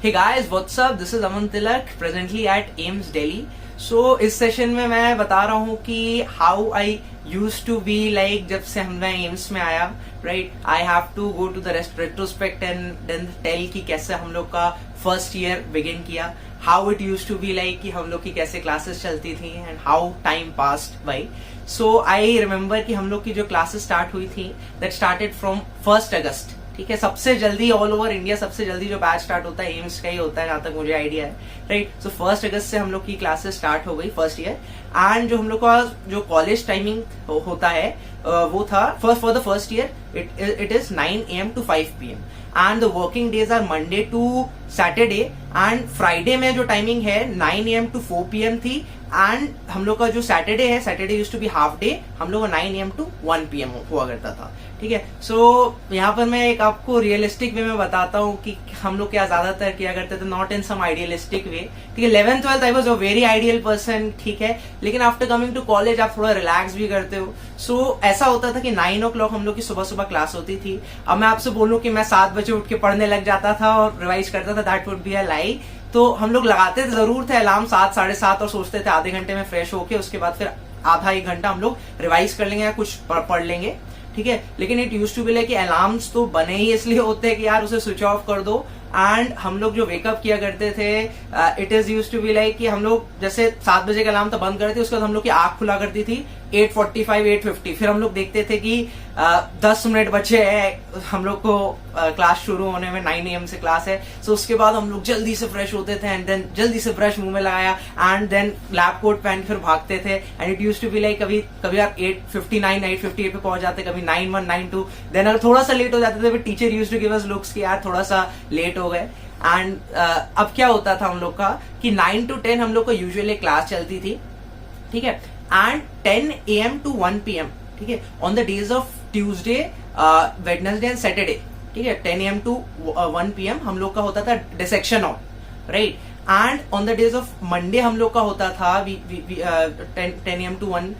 Hey guys, what's up? This is Aman Tilak, presently at AIIMS Delhi. So इस session में मैं बता रहा हूँ कि how I use to be like जब से मैं एम्स में आया, right? I have to go to the retrospect and then tell कि कैसे हम लोग का फर्स्ट ईयर बिगिन किया, how it use to be like कि हम लोग की कैसे क्लासेस चलती थी and how time passed by. So I remember कि हम लोग की जो क्लासेस स्टार्ट हुई थी दैट स्टार्टेड फ्रॉम 1 अगस्त. ठीक है, सबसे जल्दी ऑल ओवर इंडिया सबसे जल्दी जो बैच स्टार्ट होता है एम्स का ही होता है जहां तक मुझे आइडिया है, राइट? सो 1 अगस्त से हम लोग की क्लासेस स्टार्ट हो गई फर्स्ट ईयर. एंड जो हम लोग का जो कॉलेज टाइमिंग होता है वो था for the first year it is 9 AM to 5 PM and the working days are Monday to Saturday. And Friday में जो टाइमिंग है 9 AM to 4 PM थी. एंड हम लोग का जो सैटरडे है, Saturday use to be half day, हम लोग का 9 AM to 1 PM हुआ करता था. ठीक है, सो यहाँ पर मैं एक आपको रियलिस्टिक वे में बताता हूँ कि हम लोग क्या ज्यादातर किया करते थे, नॉट इन सम आइडियलिस्टिक वे. ठीक है, 11th 12th I was a very ideal person, ठीक है, लेकिन आफ्टर कमिंग टू कॉलेज आप थोड़ा रिलैक्स भी करते हो. सो ऐसा होता था कि 9 o'clock हम लोग की सुबह सुबह क्लास होती थी. अब मैं आपसे बोलूं कि मैं 7 बजे उठ के पढ़ने लग जाता था और रिवाइज करता था, दैट वुड बी अ लाई. तो हम लोग लगाते जरूर थे अलार्म 7 साढ़े 7 और सोचते थे आधे घंटे में फ्रेश होके उसके बाद फिर आधा 1 घंटा हम लोग रिवाइज कर लेंगे या कुछ पढ़ लेंगे. ठीक है, लेकिन it use to be like कि अलार्म्स तो बने ही इसलिए होते हैं कि यार उसे स्विच ऑफ कर दो. एंड हम लोग जो वेकअप किया करते थे it is use to be like कि हम लोग जैसे 7 बजे का अलार्म तो बंद करते थे, उसके बाद हम लोग की आंख खुला करती थी 8:45 8:50. फिर हम लोग देखते थे कि 10 मिनट बचे हैं हम लोग को क्लास शुरू होने में, 9 AM से क्लास है. सो उसके बाद हम लोग जल्दी से फ्रेश होते थे एंड देन जल्दी से ब्रश मुंह में लगाया एंड देन लैब कोट पहन फिर भागते थे. And it use to be like कभी यार 8:59 8:58 पे पहुंच जाते, कभी 9:01 9:02. देन अगर थोड़ा सा लेट हो जाते थे फिर teacher use to give us looks कि यार थोड़ा सा लेट हो गए. एंड अब क्या होता था हम लोग का कि 9 to 10 हम लोग को यूजुअली क्लास चलती थी. ठीक है, एंड 10 AM to 1 PM. ठीक है, on the days of Tuesday, Wednesday and Saturday. ठीक है, 10 AM to 1 PM हम लोग का होता था dissection of, right? And on the days of Monday हम लोग का होता था 10 AM to 1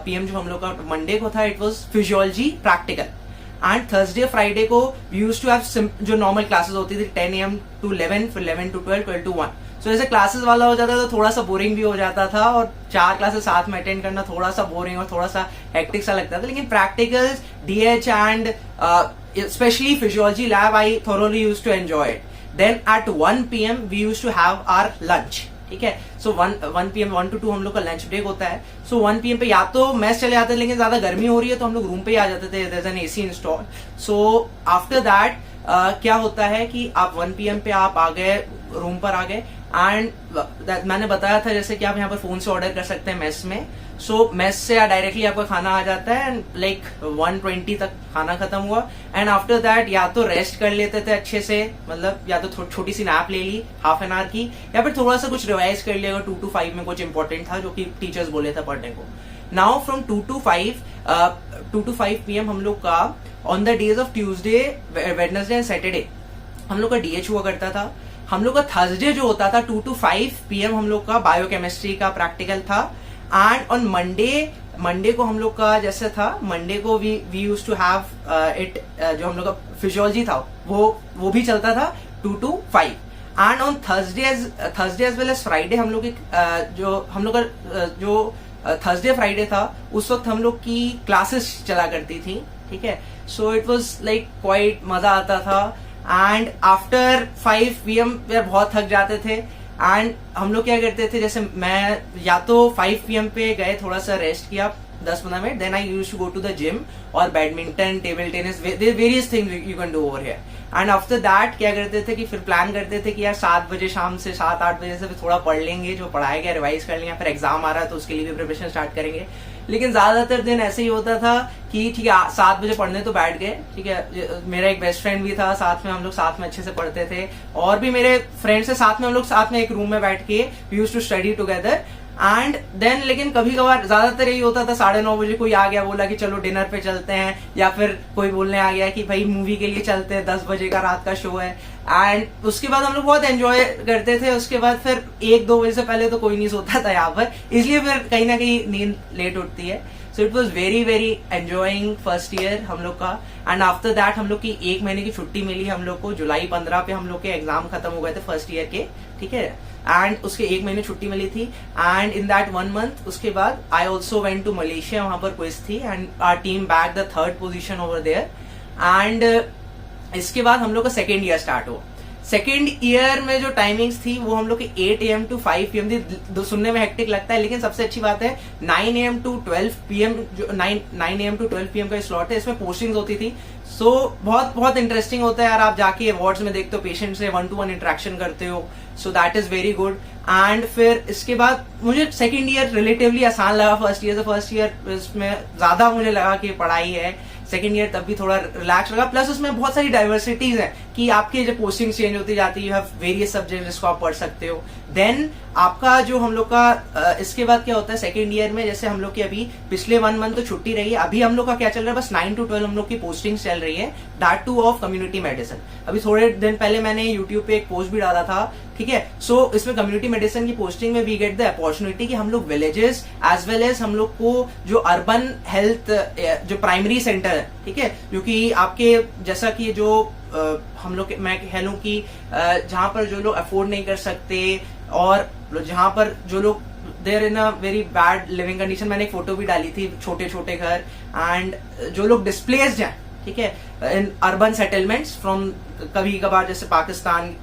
PM जो हम लोग का मंडे को था it was physiology practical. And Thursday Friday को वी यूज टू हैव जो नॉर्मल क्लासेस होती थी 10 AM to 11, फिर 11 to 12, 12 to 1. सो ऐसे क्लासेस वाला हो जाता था तो थोड़ा सा बोरिंग भी हो जाता था और 4 क्लासेस साथ में अटेंड करना थोड़ा सा बोरिंग और थोड़ा सा हेक्टिक सा लगता था. लेकिन practicals, DH and especially physiology lab I thoroughly use to enjoy it. Then at 1 PM we use to have our lunch. ठीक है, सो 1 PM 1 to 2 हम लोग का लंच ब्रेक होता है. सो 1 PM पे या तो मेस चले जाते हैं, लेकिन ज्यादा गर्मी हो रही है तो हम लोग रूम पे ही आ जाते थे, there is an AC install. So after that क्या होता है कि आप 1 PM पे आप आ गए, रूम पर आ गए. एंड मैंने बताया था जैसे कि आप यहाँ पर फोन से ऑर्डर कर सकते हैं मेस में. सो मेस से डायरेक्टली आपका खाना आ जाता है एंड लाइक 1:20 तक खाना खत्म हुआ. एंड आफ्टर दैट या तो रेस्ट कर लेते थे अच्छे से, मतलब या तो छोटी सी नैप ले ली ½ an hour की, या फिर थोड़ा सा कुछ रिवाइज कर लिया 2 to 5 में कुछ इंपॉर्टेंट था जो कि टीचर्स बोले थे पढ़ने को. नाउ फ्रॉम 2 to 5 PM हम लोग का on the days of Tuesday, Wednesday and Saturday हम लोग का DH हुआ करता था. हम लोग का थर्सडे जो होता था 2 to 5 PM हम लोग का बायोकेमिस्ट्री का प्रैक्टिकल था. एंड ऑन मंडे को हम लोग का जैसे था, मंडे को we use to have it, जो हम लोग का फिजियोलॉजी था वो भी चलता था 2 to 5. And on Thursday as well as Friday हम लोग जो हम लोग का जो थर्सडे फ्राइडे था उस वक्त हम लोग की क्लासेस चला करती थी. ठीक है, so it was like quite मजा आता था. एंड आफ्टर 5 PM वे बहुत थक जाते थे एंड हम लोग क्या करते थे, जैसे मैं या तो 5 PM पे गए, थोड़ा सा रेस्ट किया 10-15 minute, then I use to go to the gym और badminton, table tennis, various things you can do over here. And after that क्या करते थे कि फिर प्लान करते थे कि यार 7 बजे शाम से 7-8 बजे से फिर थोड़ा पढ़ लेंगे, जो पढ़ाया गया रिवाइज कर लेंगे, फिर एग्जाम आ रहा है तो उसके लिए भी प्रिपरेशन स्टार्ट करेंगे. लेकिन ज्यादातर दिन ऐसे ही होता था कि ठीक है 7 बजे पढ़ने तो बैठ गए. ठीक है, मेरा एक बेस्ट फ्रेंड भी था साथ में, हम लोग साथ में अच्छे से पढ़ते थे और भी मेरे फ्रेंड्स से साथ में हम लोग साथ में एक रूम में बैठ के we used to study together. And then लेकिन कभी कभार ज्यादातर यही होता था 9:30 बजे कोई आ गया, बोला कि चलो डिनर पे चलते हैं, या फिर कोई बोलने आ गया कि भाई मूवी के लिए चलते हैं, 10 बजे का रात का शो है. एंड उसके बाद हम लोग बहुत एंजॉय करते थे. उसके बाद फिर 1-2 बजे से पहले तो कोई नहीं सोता था यहाँ पर, इसलिए फिर कहीं ना कहीं नींद लेट उठती है. So it was very very enjoying first year हम लोग का. एंड आफ्टर दैट हम लोग की 1 महीने की छुट्टी मिली हम लोग को. जुलाई 15 पे हम लोग के एग्जाम खत्म हो गए थे फर्स्ट ईयर के, ठीक है. एंड उसके 1 महीने छुट्टी मिली थी. एंड इन दैट 1 मंथ उसके बाद I also went to Malaysia, वहां पर क्विज थी and our team back the 3rd position over there. And इसके बाद हम लोग का सेकेंड ईयर स्टार्ट हुआ. सेकेंड ईयर में जो टाइमिंग्स थी वो हम लोग की 8 AM to 5 PM थी. सुनने में हेक्टिक लगता है लेकिन सबसे अच्छी बात है 9 AM to 12 PM, जो 9 AM to 12 PM का स्लॉट है, इसमें पोस्टिंग्स होती थी. सो बहुत बहुत इंटरेस्टिंग होता है यार. आप जाके वार्ड्स में देखते हो, पेशेंट से 1-to-1 इंटरेक्शन करते हो. So that is very good. And फिर इसके बाद मुझे सेकेंड ईयर रिलेटिवली आसान लगा फर्स्ट ईयर से. फर्स्ट ईयर इसमें ज्यादा मुझे लगा कि पढ़ाई है. सेकेंड ईयर तब भी थोड़ा रिलैक्स लगा. प्लस उसमें बहुत सारी डाइवर्सिटीज है कि आपकी जो पोस्टिंग चेंज होती जाती है, यू हैव वेरियस सब्जेक्ट जिसको आप पढ़ सकते हो. देन आपका जो हम लोग का इसके बाद क्या होता है सेकेंड ईयर में, जैसे हम लोग की अभी पिछले 1 मंथ तो छुट्टी रही है. अभी हम लोग का क्या चल रहा है, बस 9 to 12 हम लोग की पोस्टिंग चल रही है, that two of community medicine. अभी थोड़े दिन पहले मैंने यूट्यूब पे एक पोस्ट भी डाला था, ठीक है. सो इसमें कम्युनिटी मेडिसिन की पोस्टिंग में वी गेट द अपॉर्चुनिटी कि हम लोग विलेजेस एज वेल एज हम लोग को जो अर्बन हेल्थ जो प्राइमरी सेंटर है, ठीक है, जो कि आपके जैसा कि जो हम लोग मैं कह लूं कि जहां पर जो लोग अफोर्ड नहीं कर सकते और जहां पर जो लोग there in a very bad living condition. मैंने एक फोटो भी डाली थी, छोटे छोटे घर एंड जो लोग डिस्प्लेस्ड हैं, ठीक है, इन अर्बन सेटलमेंट्स फ्रॉम कभी कभार जैसे पाकिस्तान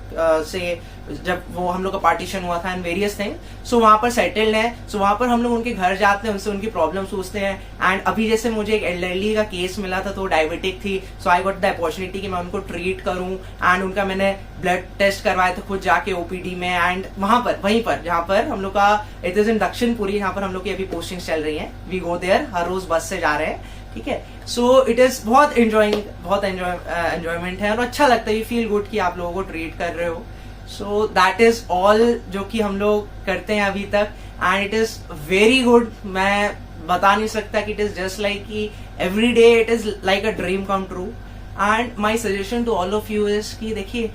से जब वो हम लोग का पार्टीशन हुआ था एंड वेरियस थिंग. सो वहां पर सेटल्ड है. सो वहां पर हम लोग उनके घर जाते हैं, उनसे उनकी प्रॉब्लम पूछते हैं. एंड अभी जैसे मुझे एक एल्डरली का केस मिला था, तो डायबिटिक थी. सो आई गॉट द अपॉर्चुनिटी कि मैं उनको ट्रीट करूं. एंड उनका मैंने ब्लड टेस्ट करवाया था खुद जाके ओपीडी में. एंड वहां पर वहीं पर जहां पर हम लोग का इट इज इन दक्षिणपुरी, जहां पर हम लोग की अभी पोस्टिंग चल रही है. वी गो देयर, हर रोज बस से जा रहे हैं, ठीक है. सो इट इज बहुत एंजॉयमेंट है और अच्छा लगता है. यू फील गुड कि आप लोगों को ट्रीट कर रहे हो. सो दैट इज ऑल जो कि हम लोग करते हैं अभी तक. And it is very good. मैं बता नहीं सकता कि इट इज जस्ट लाइक कि every day it is like a dream come true. And my suggestion to all of you is कि देखिए,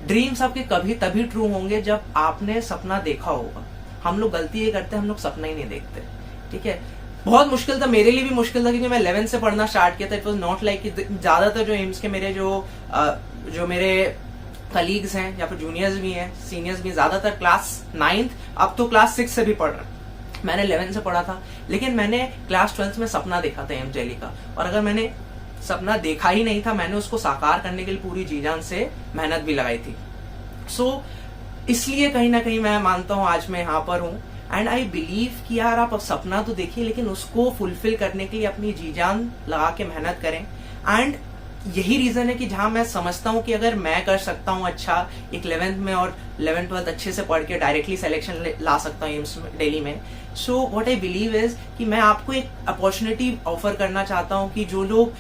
ड्रीम्स आपके कभी तभी ट्रू होंगे जब आपने सपना देखा होगा. हम लोग गलती ये करते हैं, हम लोग सपना ही नहीं देखते, ठीक है. बहुत मुश्किल था, मेरे लिए भी मुश्किल था क्योंकि मैं 11th से पढ़ना स्टार्ट किया था. इट वॉज नॉट लाइक ज्यादातर जो एम्स के मेरे जो मेरे कलीग्स हैं या फिर जूनियर्स भी हैं, सीनियर्स भी, ज्यादातर क्लास 9th, अब तो क्लास 6 से भी पढ़ रहे हैं. मैंने 11th से पढ़ा था, लेकिन मैंने क्लास 12th में सपना देखा था एम्स दिल्ली का. और अगर मैंने सपना देखा ही नहीं था, मैंने उसको साकार करने के लिए पूरी जी जान से मेहनत भी लगाई थी. सो इसलिए कहीं ना कहीं मैं मानता हूं आज मैं यहाँ पर हूं. एंड आई बिलीव कि यार आप सपना तो देखिए, लेकिन उसको फुलफिल करने के लिए अपनी जी जान लगा के मेहनत करें. एंड यही रीजन है कि जहां मैं समझता हूं कि अगर मैं कर सकता हूं अच्छा एक 11th में और 11th 12th अच्छे से पढ़ के डायरेक्टली सिलेक्शन ला सकता हूं एम्स दिल्ली में. So what I believe is कि मैं आपको एक अपॉर्चुनिटी ऑफर करना चाहता हूं कि जो लोग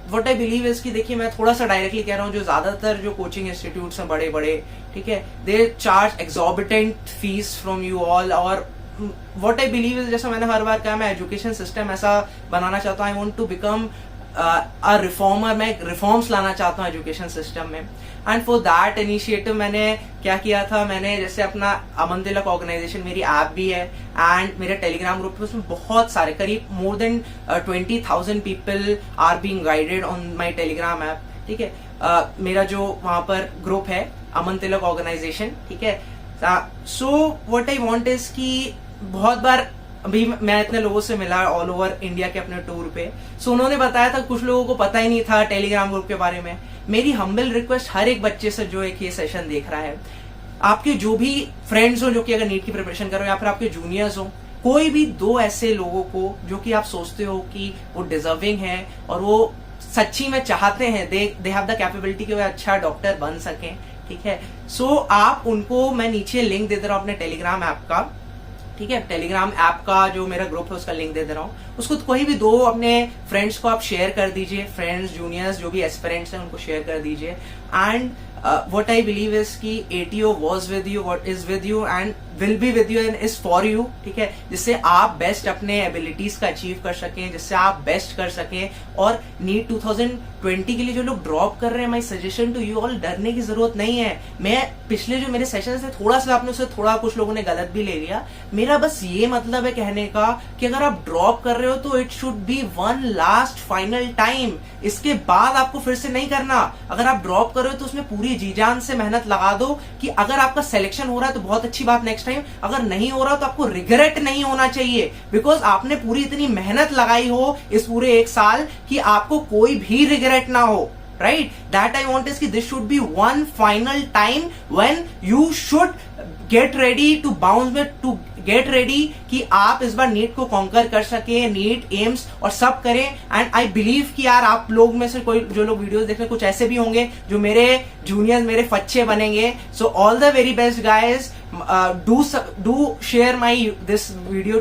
व्हाट आई बिलीव इज कि देखिए, मैं थोड़ा सा डायरेक्टली कह रहा हूं, जो ज्यादातर जो कोचिंग इंस्टीट्यूट्स हैं बड़े बड़े, ठीक है, they charge exorbitant fees from you all. और व्हाट आई बिलीव इज, जैसा मैंने हर बार कहा, मैं एजुकेशन सिस्टम ऐसा बनाना चाहता हूं. I want to become a reformer. मैं रिफॉर्म्स लाना चाहता हूँ एजुकेशन सिस्टम में. एंड फॉर दैट इनिशिएटिव मैंने क्या किया था, मैंने जैसे अपना अमन तिलक ऑर्गेनाइजेशन, मेरी ऐप भी है एंड मेरे टेलीग्राम ग्रुप पे उसमें बहुत सारे करीब more than 20,000 people are being guided on my Telegram app, ठीक है. मेरा जो वहां पर ग्रुप है अमन तिलक ऑर्गेनाइजेशन, ठीक है. So what I want is कि बहुत बार अभी मैं इतने लोगों से मिला ऑल ओवर इंडिया के अपने टूर पे. सो उन्होंने बताया था, कुछ लोगों को पता ही नहीं था टेलीग्राम ग्रुप के बारे में. मेरी हम्बल रिक्वेस्ट हर एक बच्चे से जो एक ये सेशन देख रहा है, आपके जो भी फ्रेंड्स हो जो कि अगर नीट की प्रिपरेशन कर रहे हो या फिर आपके जूनियर्स हो, कोई भी 2 ऐसे लोगों को जो कि आप सोचते हो कि वो डिजर्विंग है और वो सच्ची में चाहते हैं, दे हैव द कैपेबिलिटी कि वो अच्छा डॉक्टर बन सकें, ठीक है. सो आप उनको, मैं नीचे लिंक दे दे रहा हूं अपने टेलीग्राम ऐप का, ठीक है. टेलीग्राम ऐप का जो मेरा ग्रुप है उसका लिंक दे दे रहा हूँ. उसको कोई भी 2 अपने फ्रेंड्स को आप शेयर कर दीजिए. फ्रेंड्स, जूनियर्स, जो भी एस्पिरेंट्स हैं उनको शेयर कर दीजिए. And what I believe is कि ATO was with you, what is with you and will be with you and is for you, ठीक है, जिससे आप बेस्ट अपने एबिलिटीज का अचीव कर सकें, जिससे आप बेस्ट कर सकें। और नीट 2020 के लिए जो लोग ड्रॉप कर रहे हैं, my suggestion to you all, डरने की जरूरत नहीं है। मैं पिछले जो मेरे सेशन से थोड़ा सा आपने उससे थोड़ा कुछ लोगों ने गलत भी ले लिया, मेरा बस ये मतलब है कहने का कि अगर आप ड्रॉप कर रहे हो तो it should be one last final time, इसके बाद आपको फिर से नहीं करना। अगर आप ड्रॉप कर रहे हो तो उसमें पूरी जी जान से मेहनत लगा दो कि अगर आपका सिलेक्शन हो रहा है तो बहुत अच्छी बात, नेक्स्ट टाइम अगर नहीं हो रहा तो आपको रिग्रेट नहीं होना चाहिए, बिकॉज आपने पूरी इतनी मेहनत लगाई हो इस पूरे एक साल कि आपको कोई भी रिग्रेट ना हो, right? That I want is कि this should be one final time when you should get ready to bounce back, to get ready कि आप इस बार नीट को कॉन्कर कर सके, नीट एम्स और सब करें। एंड आई बिलीव कि यार आप लोग में से कोई जो लोग वीडियोस देख रहे हैं कुछ ऐसे भी होंगे जो मेरे जूनियर्स, मेरे फच्चे बनेंगे। So all the very best guys, do share my this video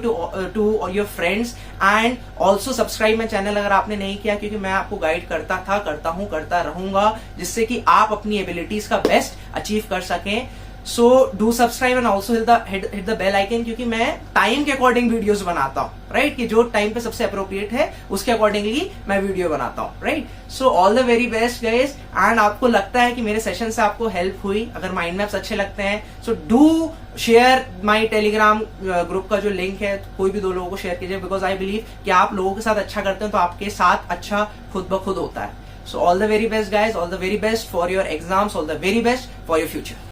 to your friends and also subscribe my channel अगर आपने नहीं किया, क्योंकि मैं आपको गाइड करता था, करता हूं, करता रहूंगा, जिससे कि आप अपनी एबिलिटीज का बेस्ट अचीव कर सकें। So do subscribe and also hit the bell icon, क्योंकि मैं टाइम के अकॉर्डिंग वीडियोस बनाता हूँ, राइट? कि जो टाइम पे सबसे अप्रोप्रिएट है उसके अकॉर्डिंगली मैं वीडियो बनाता हूँ, right? So all the very best guys. And आपको लगता है कि मेरे सेशन से आपको हेल्प हुई, अगर माइंड मैप्स अच्छे लगते हैं, so do share my Telegram group का जो लिंक है, कोई भी 2 लोगों को शेयर कीजिए, बिकॉज आई बिलीव कि आप लोगों के साथ अच्छा करते हैं तो आपके साथ अच्छा खुद ब खुद होता है। So all the very best guys, all the very best for your exams, all the very best for your future.